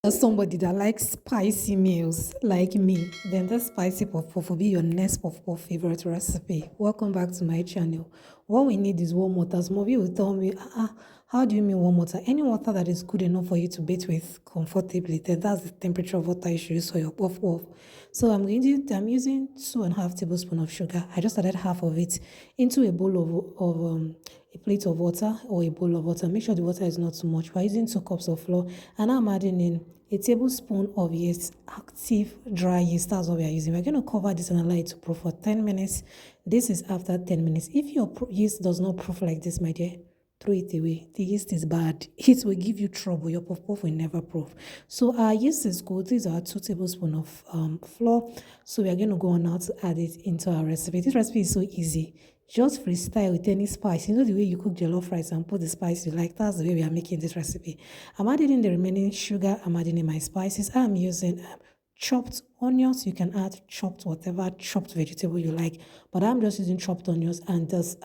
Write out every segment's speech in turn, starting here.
As somebody that likes spicy meals like me, then this spicy puff puff will be your next puff puff favorite recipe. Welcome back to my channel. What we need is warm water. Some of you will tell me, how do you mean warm water? Any water that is good enough for you to bathe with comfortably, then that's the temperature of water you should use for your puff puff. So I'm using 2.5 tablespoons of sugar. I just added half of it into a bowl of a plate of water or a bowl of water. Make sure the water is not too much. We're using 2 cups of flour, and I'm adding in a tablespoon of yeast, active dry yeast. That's what we are using. We're going to cover this and allow it to proof for 10 minutes. This is after 10 minutes. If your yeast does not proof like this, my dear, throw it away. The yeast is bad. It will give you trouble. Your puff puff will never proof. So our yeast is good. These are 2 tablespoons of flour. So we are going to go on now to add it into our recipe. This recipe is so easy. Just freestyle with any spice. You know the way you cook jollof rice and put the spice you like. That's the way we are making this recipe. I'm adding in the remaining sugar. I'm adding in my spices. I'm using chopped onions. You can add chopped whatever chopped vegetable you like, but I'm just using chopped onions and this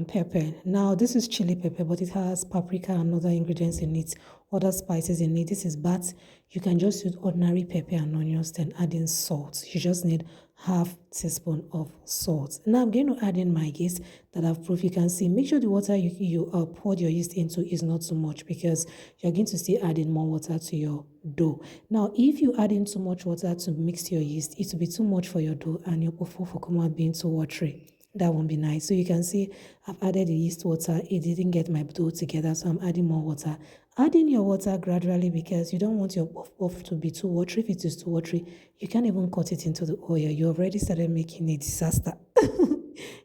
pepper. Now this is chili pepper, but it has paprika and other ingredients in it, other spices in it. This is Baats. You can just use ordinary pepper and onions, then add in salt. You just need half teaspoon of salt. Now I'm going to add in my yeast that I've proof. You can see, make sure the water you poured your yeast into is not too much, because you're going to still add in more water to your dough. Now if you add in too much water to mix your yeast, it will be too much for your dough and your puff will come out being too watery. That won't be nice. So you can see I've added the yeast water. It didn't get my dough together, so I'm adding more water. Add in your water gradually, because you don't want your puff puff to be too watery. If it is too watery, you can't even cut it into the oil. You already started making a disaster.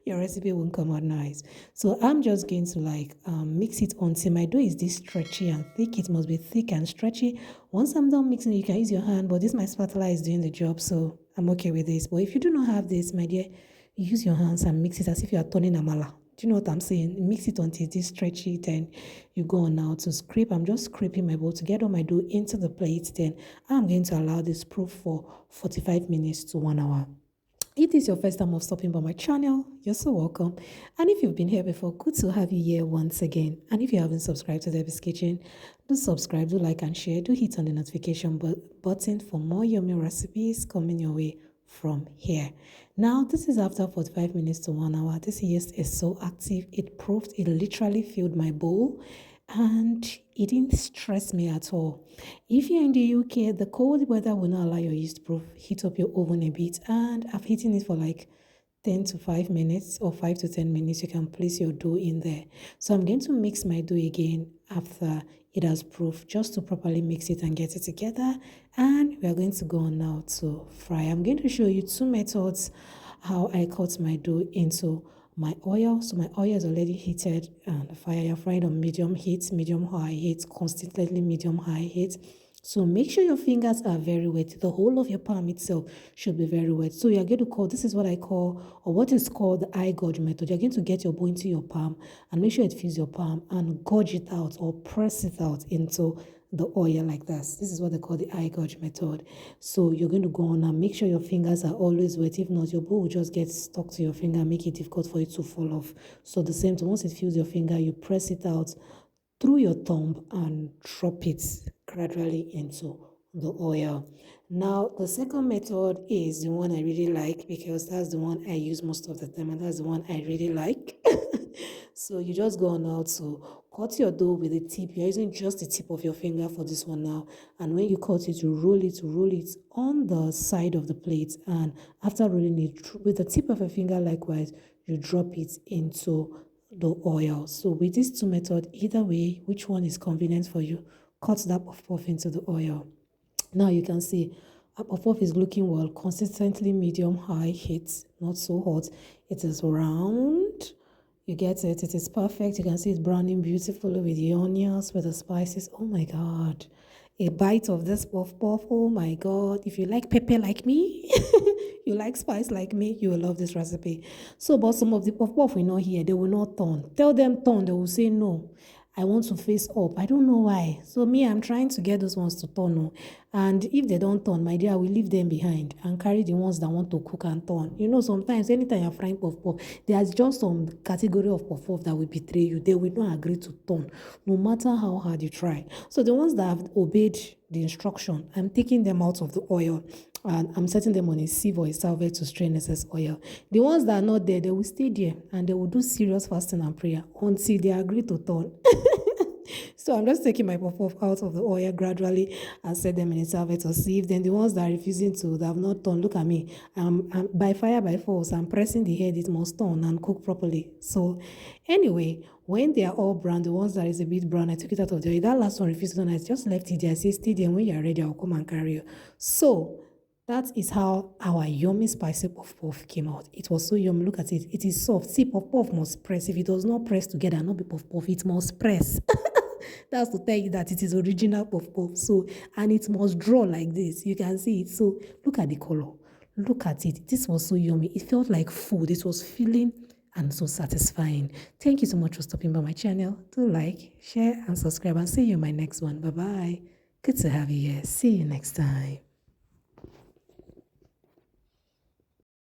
Your recipe won't come out nice. So I'm just going to mix it until my dough is this stretchy and thick. It must be thick and stretchy. Once I'm done mixing, you can use your hand, but this my spatula is doing the job, so I'm okay with this. But if you do not have this, my dear, use your hands and mix it as if you are turning amala. Do you know what I'm saying? Mix it until it is stretchy, then you go on now to scrape. I'm just scraping my bowl to get all my dough into the plate. Then I'm going to allow this proof for 45 minutes to 1 hour. If this is your first time of stopping by my channel, you're so welcome. And if you've been here before, good to have you here once again. And if you haven't subscribed to Debbie's Kitchen, do subscribe, do like and share, do hit on the notification button for more yummy recipes coming your way from here. Now this is after 45 minutes to 1 hour. This yeast is so active, it proved, it literally filled my bowl, and it didn't stress me at all. If you're in the UK, the cold weather will not allow your yeast to proof. Heat up your oven a bit, and I've heated it for 10 to 5 minutes or 5 to 10 minutes. You can place your dough in there. So I'm going to mix my dough again after it has proof, just to properly mix it and get it together. And we are going to go on now to fry. I'm going to show you 2 methods how I cut my dough into my oil. So my oil is already heated, and the fire, you're frying on medium heat, medium high heat, constantly medium high heat. So make sure your fingers are very wet. The whole of your palm itself should be very wet. So you're going to call, this is what I call, or what is called the eye gouge method. You're going to get your bowl into your palm and make sure it fills your palm and gouge it out or press it out into the oil like this. This is what they call the eye gouge method. So you're going to go on and make sure your fingers are always wet. If not, your bowl will just get stuck to your finger and make it difficult for it to fall off. So the same thing, once it fills your finger, you press it out through your thumb and drop it gradually into the oil. Now the second method is the one I really like, because that's the one I use most of the time, and that's the one I really like. So you just go on now to cut your dough with the tip. You're using just the tip of your finger for this one now, and when you cut it, you roll it on the side of the plate, and after rolling it with the tip of your finger likewise, you drop it into the oil. So with these 2 methods, either way, which one is convenient for you, cut that puff puff into the oil. Now you can see our puff puff is looking well, consistently medium high heat, not so hot. It is round. You get it. It is perfect. You can see it's browning beautifully with the onions, with the spices. Oh my God. A bite of this puff puff. Oh my God. If you like pepper like me, you like spice like me, you will love this recipe. So, but some of the puff puff we know here, they will not turn. Tell them turn, they will say no. I want to face up. I don't know why. So me, I'm trying to get those ones to turn. Oh. And if they don't turn, my dear, I will leave them behind and carry the ones that want to cook and turn. You know, sometimes anytime you're frying puff puff, there's just some category of puff puff that will betray you. They will not agree to turn, no matter how hard you try. So the ones that have obeyed the instruction, I'm taking them out of the oil and I'm setting them on a sieve or a salvet to strain excess oil. The ones that are not there, they will stay there and they will do serious fasting and prayer until they agree to turn. So I'm just taking my puff out of the oil gradually and set them in a salvet or sieve. Then the ones that are refusing to, that have not turned, look at me. I'm by fire, by force, I'm pressing the head, it must turn and cook properly. So anyway, when they are all brown, the ones that is a bit brown, I took it out of the oil. That last one refused to turn, I just left it there. I say, stay there. When you are ready, I'll come and carry you. So that is how our yummy spicy puff puff came out. It was so yummy. Look at it. It is soft. See, puff puff must press. If it does not press together, not be puff puff, it must press. That's to tell you that it is original puff puff. So, and it must draw like this. You can see it. So, look at the color. Look at it. This was so yummy. It felt like food. It was filling and so satisfying. Thank you so much for stopping by my channel. Do like, share, and subscribe. And see you in my next one. Bye-bye. Good to have you here. See you next time.